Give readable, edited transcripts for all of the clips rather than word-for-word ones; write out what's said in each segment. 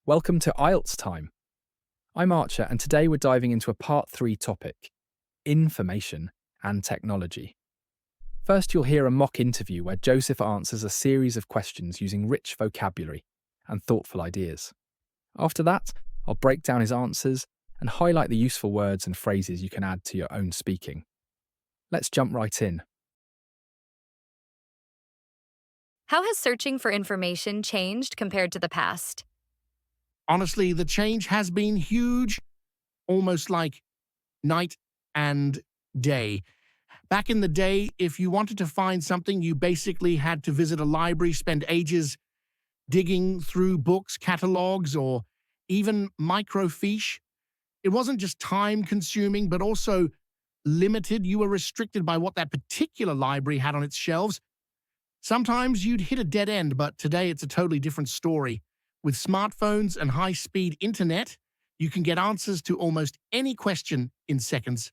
Welcome to IELTS time. I'm Archer, and today we're diving into a part 3 topic, information and technology. First, you'll hear a mock interview where Joseph answers a series of questions using rich vocabulary and thoughtful ideas. After that, I'll break down his answers and highlight the useful words and phrases you can add to your own speaking. Let's jump right in. How has searching for information changed compared to the past? Honestly, the change has been huge, almost like night and day. Back in the day, if you wanted to find something, you basically had to visit a library, spend ages digging through books, catalogs, or even microfiche. It wasn't just time consuming, but also limited. You were restricted by what that particular library had on its shelves. Sometimes you'd hit a dead end, but today it's a totally different story. With smartphones and high-speed internet, you can get answers to almost any question in seconds.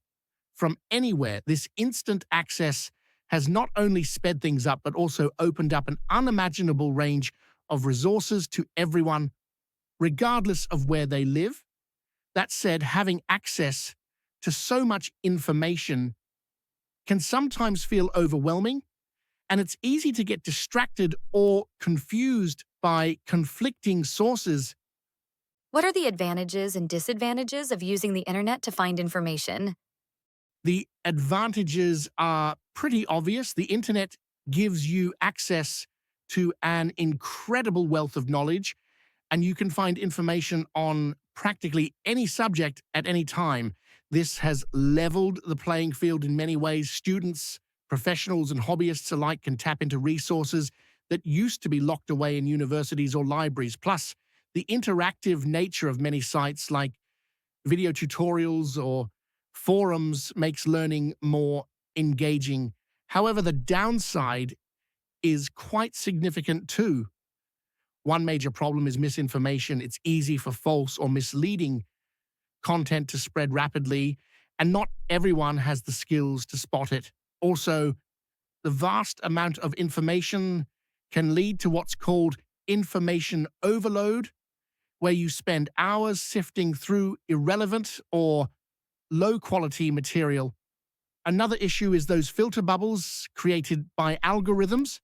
From anywhere, this instant access has not only sped things up, but also opened up an unimaginable range of resources to everyone, regardless of where they live. That said, having access to so much information can sometimes feel overwhelming, and it's easy to get distracted or confused by conflicting sources. What are the advantages and disadvantages of using the internet to find information? The advantages are pretty obvious. The internet gives you access to an incredible wealth of knowledge, and you can find information on practically any subject at any time. This has leveled the playing field in many ways. Students, professionals, and hobbyists alike can tap into resources that used to be locked away in universities or libraries. Plus, the interactive nature of many sites like video tutorials or forums makes learning more engaging. However, the downside is quite significant too. One major problem is misinformation. It's easy for false or misleading content to spread rapidly, and not everyone has the skills to spot it. Also, the vast amount of information can lead to what's called information overload, where you spend hours sifting through irrelevant or low-quality material. Another issue is those filter bubbles created by algorithms,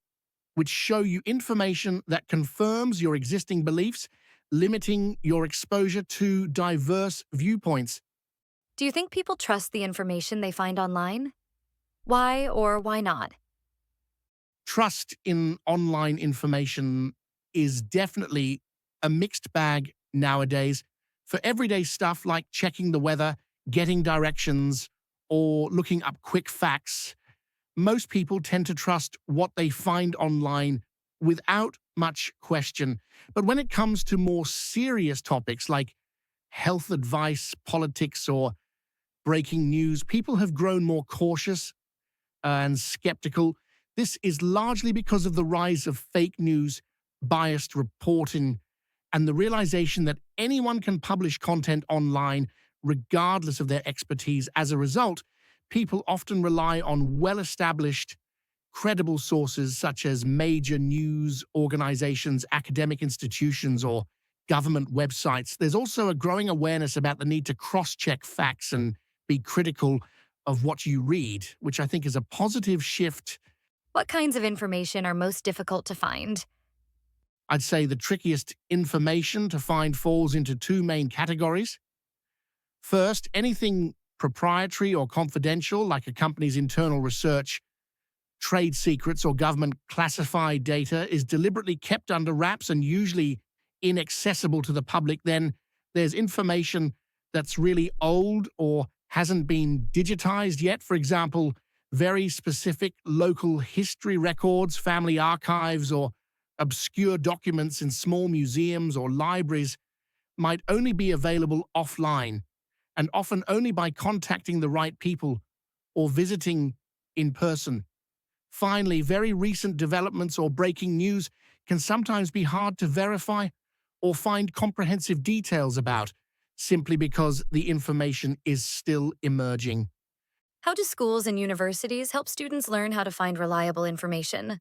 which show you information that confirms your existing beliefs, limiting your exposure to diverse viewpoints. Do you think people trust the information they find online? Why or why not? Trust in online information is definitely a mixed bag nowadays. For everyday stuff like checking the weather, getting directions, or looking up quick facts, most people tend to trust what they find online without much question. But when it comes to more serious topics like health advice, politics, or breaking news, people have grown more cautious and skeptical. This is largely because of the rise of fake news, biased reporting, and the realization that anyone can publish content online regardless of their expertise. As a result, people often rely on well-established, credible sources such as major news organizations, academic institutions, or government websites. There's also a growing awareness about the need to cross-check facts and be critical of what you read, which I think is a positive shift. What kinds of information are most difficult to find? I'd say the trickiest information to find falls into two main categories. First, anything proprietary or confidential, like a company's internal research, trade secrets, or government classified data, is deliberately kept under wraps and usually inaccessible to the public. Then there's information that's really old or hasn't been digitized yet. For example, very specific local history records, family archives, or obscure documents in small museums or libraries might only be available offline, and often only by contacting the right people or visiting in person. Finally, very recent developments or breaking news can sometimes be hard to verify or find comprehensive details about, simply because the information is still emerging. How do schools and universities help students learn how to find reliable information?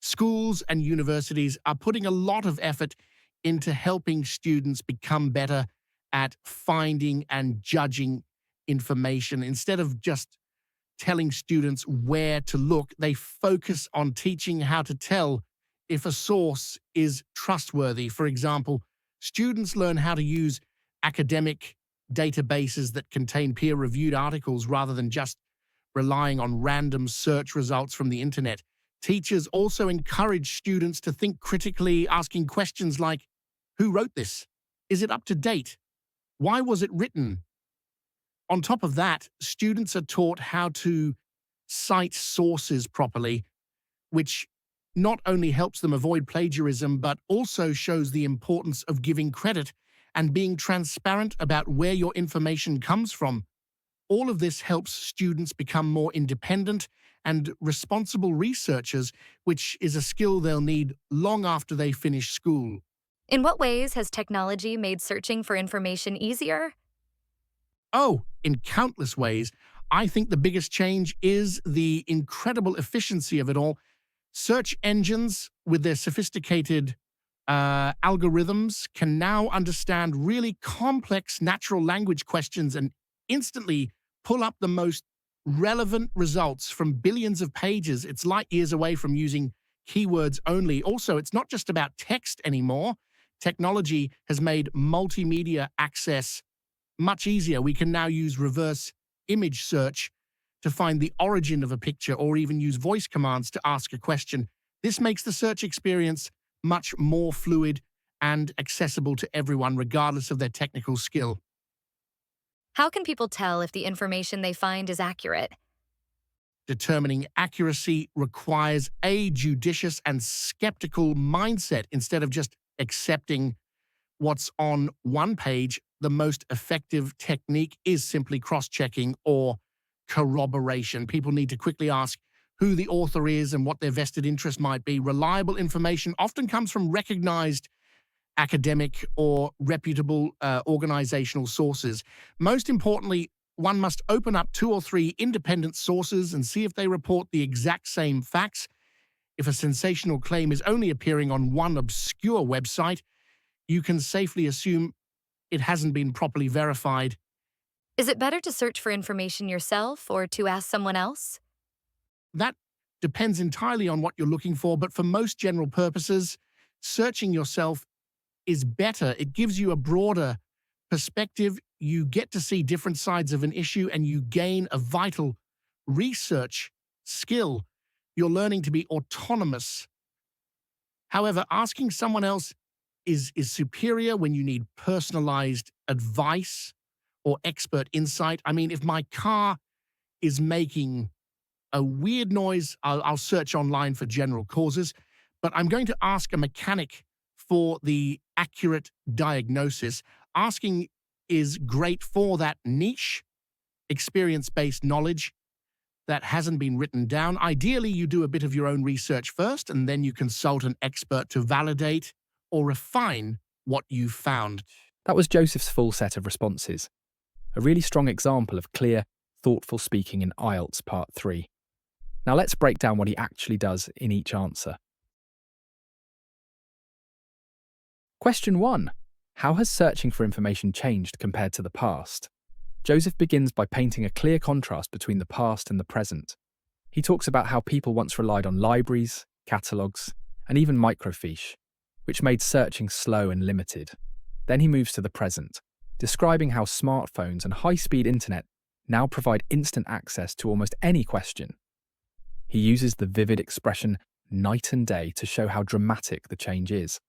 Schools and universities are putting a lot of effort into helping students become better at finding and judging information. Instead of just telling students where to look, they focus on teaching how to tell if a source is trustworthy. For example, students learn how to use academic databases that contain peer-reviewed articles rather than just relying on random search results from the internet. Teachers also encourage students to think critically, asking questions like, who wrote this? Is it up to date? Why was it written? On top of that, students are taught how to cite sources properly, which not only helps them avoid plagiarism, but also shows the importance of giving credit and being transparent about where your information comes from. All of this helps students become more independent and responsible researchers, which is a skill they'll need long after they finish school. In what ways has technology made searching for information easier? Oh, in countless ways. I think the biggest change is the incredible efficiency of it all. Search engines, with their sophisticated algorithms, can now understand really complex natural language questions and instantly pull up the most relevant results from billions of pages. It's light years away from using keywords only. Also, it's not just about text anymore. Technology has made multimedia access much easier. We can now use reverse image search to find the origin of a picture or even use voice commands to ask a question. This makes the search experience much more fluid and accessible to everyone, regardless of their technical skill. How can people tell if the information they find is accurate? Determining accuracy requires a judicious and skeptical mindset. Instead of just accepting what's on one page, the most effective technique is simply cross-checking or corroboration. People need to quickly ask who the author is and what their vested interest might be. Reliable information often comes from recognized academic or reputable organizational sources. Most importantly, one must open up 2 or 3 independent sources and see if they report the exact same facts. If a sensational claim is only appearing on one obscure website, you can safely assume it hasn't been properly verified. Is it better to search for information yourself or to ask someone else? That depends entirely on what you're looking for, but for most general purposes, searching yourself is better. It gives you a broader perspective. You get to see different sides of an issue and you gain a vital research skill. You're learning to be autonomous. However, asking someone else is superior when you need personalized advice or expert insight. I mean, if my car is making a weird noise, I'll search online for general causes, but I'm going to ask a mechanic for the accurate diagnosis. Asking is great for that niche, experience-based knowledge that hasn't been written down. Ideally, you do a bit of your own research first, and then you consult an expert to validate or refine what you found. That was Joseph's full set of responses. A really strong example of clear, thoughtful speaking in IELTS Part 3. Now let's break down what he actually does in each answer. Question 1. How has searching for information changed compared to the past? Joseph begins by painting a clear contrast between the past and the present. He talks about how people once relied on libraries, catalogues, and even microfiche, which made searching slow and limited. Then he moves to the present, describing how smartphones and high-speed internet now provide instant access to almost any question. He uses the vivid expression night and day to show how dramatic the change is.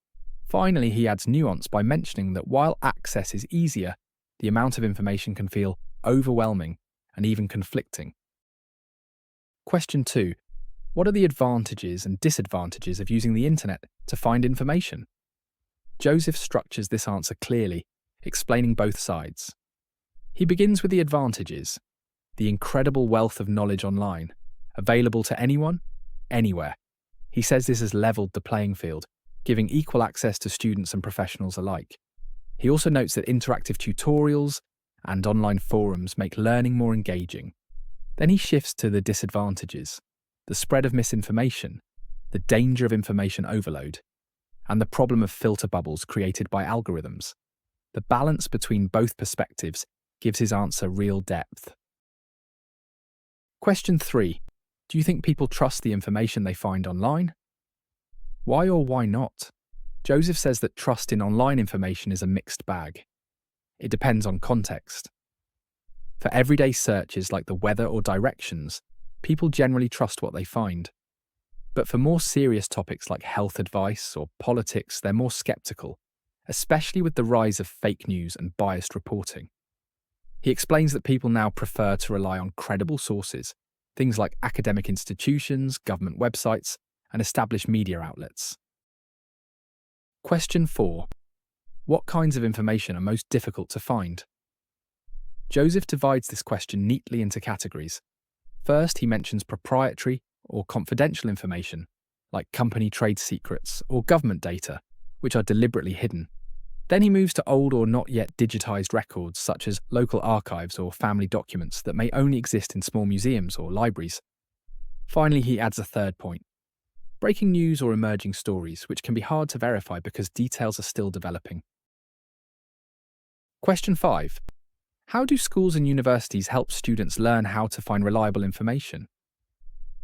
Finally, he adds nuance by mentioning that while access is easier, the amount of information can feel overwhelming and even conflicting. Question 2. What are the advantages and disadvantages of using the internet to find information? Joseph structures this answer clearly, explaining both sides. He begins with the advantages, the incredible wealth of knowledge online, available to anyone, anywhere. He says this has leveled the playing field, giving equal access to students and professionals alike. He also notes that interactive tutorials and online forums make learning more engaging. Then he shifts to the disadvantages, the spread of misinformation, the danger of information overload, and the problem of filter bubbles created by algorithms. The balance between both perspectives gives his answer real depth. Question 3. Do you think people trust the information they find online? Why or why not? Joseph says that trust in online information is a mixed bag. It depends on context. For everyday searches like the weather or directions, people generally trust what they find. But for more serious topics like health advice or politics, they're more skeptical, especially with the rise of fake news and biased reporting. He explains that people now prefer to rely on credible sources, things like academic institutions, government websites, and established media outlets. Question 4. What kinds of information are most difficult to find? Joseph divides this question neatly into categories. First, he mentions proprietary or confidential information, like company trade secrets or government data, which are deliberately hidden. Then he moves to old or not yet digitized records, such as local archives or family documents that may only exist in small museums or libraries. Finally, he adds a third point: breaking news or emerging stories, which can be hard to verify because details are still developing. Question 5. How do schools and universities help students learn how to find reliable information?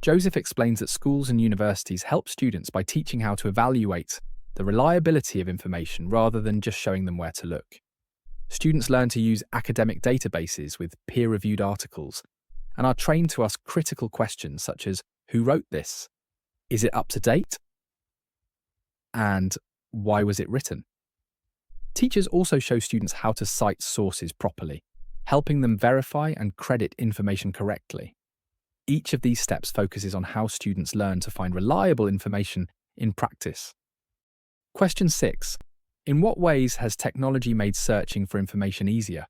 Joseph explains that schools and universities help students by teaching how to evaluate the reliability of information rather than just showing them where to look. Students learn to use academic databases with peer-reviewed articles and are trained to ask critical questions such as, who wrote this? Is it up to date? And why was it written? Teachers also show students how to cite sources properly, helping them verify and credit information correctly. Each of these steps focuses on how students learn to find reliable information in practice. Question 6. In what ways has technology made searching for information easier?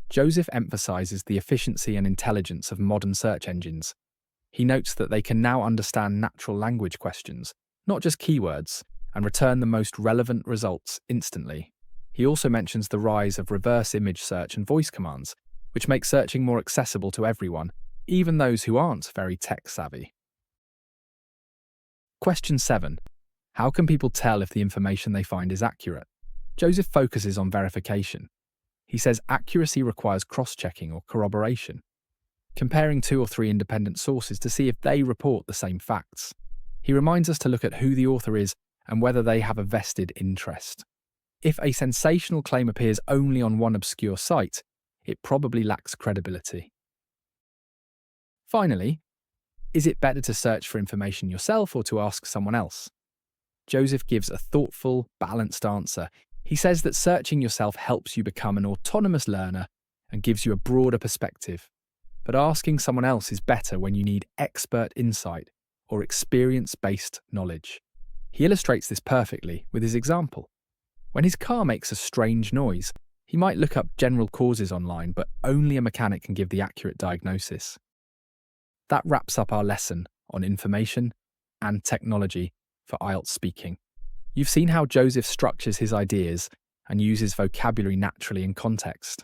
Joseph emphasizes the efficiency and intelligence of modern search engines. He notes that they can now understand natural language questions, not just keywords, and return the most relevant results instantly. He also mentions the rise of reverse image search and voice commands, which make searching more accessible to everyone, even those who aren't very tech-savvy. Question 7. How can people tell if the information they find is accurate? Joseph focuses on verification. He says accuracy requires cross-checking or corroboration, comparing 2 or 3 independent sources to see if they report the same facts. He reminds us to look at who the author is and whether they have a vested interest. If a sensational claim appears only on one obscure site, it probably lacks credibility. Finally, is it better to search for information yourself or to ask someone else? Joseph gives a thoughtful, balanced answer. He says that searching yourself helps you become an autonomous learner and gives you a broader perspective. But asking someone else is better when you need expert insight or experience-based knowledge. He illustrates this perfectly with his example. When his car makes a strange noise, he might look up general causes online, but only a mechanic can give the accurate diagnosis. That wraps up our lesson on information and technology for IELTS speaking. You've seen how Joseph structures his ideas and uses vocabulary naturally in context.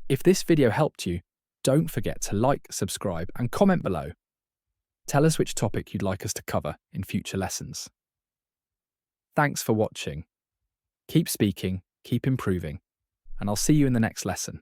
If this video helped you, don't forget to like, subscribe, and comment below. Tell us which topic you'd like us to cover in future lessons. Thanks for watching. Keep speaking, keep improving, and I'll see you in the next lesson.